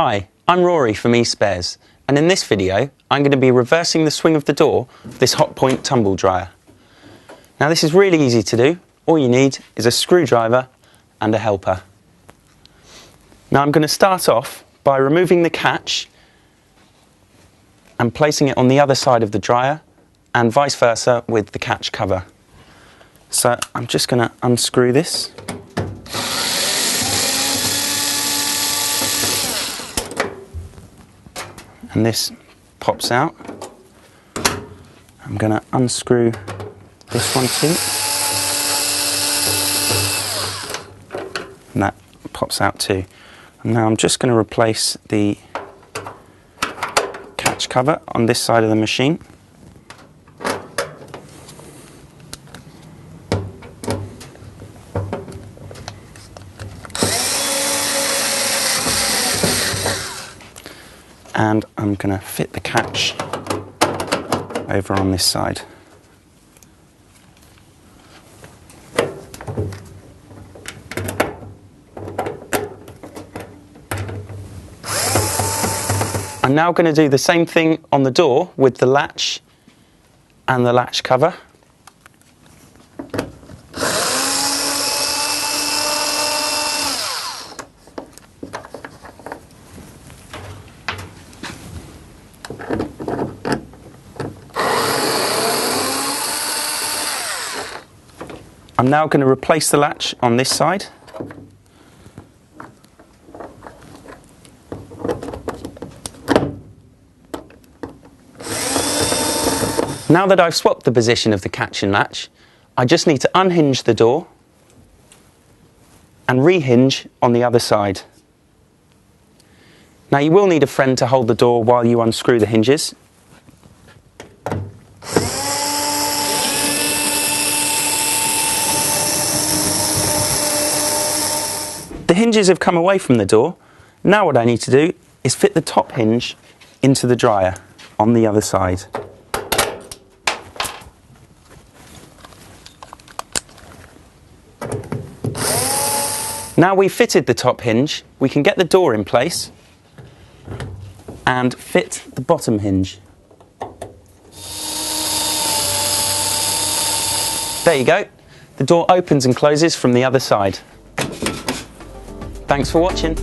Hi, I'm Rory from eSpares, and in this video I'm going to be reversing the swing of the door of this Hotpoint tumble dryer. Now this is really easy to do. All you need is a screwdriver and a helper. Now I'm going to start off by removing the catch and placing it on the other side of the dryer, and vice versa with the catch cover. So I'm just going to unscrew this. And this pops out. I'm going to unscrew this one too. And that pops out too. And now I'm just going to replace the catch cover on this side of the machine. And I'm going to fit the catch over on this side. I'm now going to do the same thing on the door with the latch and the latch cover. I'm now going to replace the latch on this side. Now that I've swapped the position of the catch and latch, I just need to unhinge the door and rehinge on the other side. Now you will need a friend to hold the door while you unscrew the hinges. The hinges have come away from the door. Now what I need to do is fit the top hinge into the dryer on the other side. Now we've fitted the top hinge, we can get the door in place and fit the bottom hinge. There you go. The door opens and closes from the other side. Thanks for watching.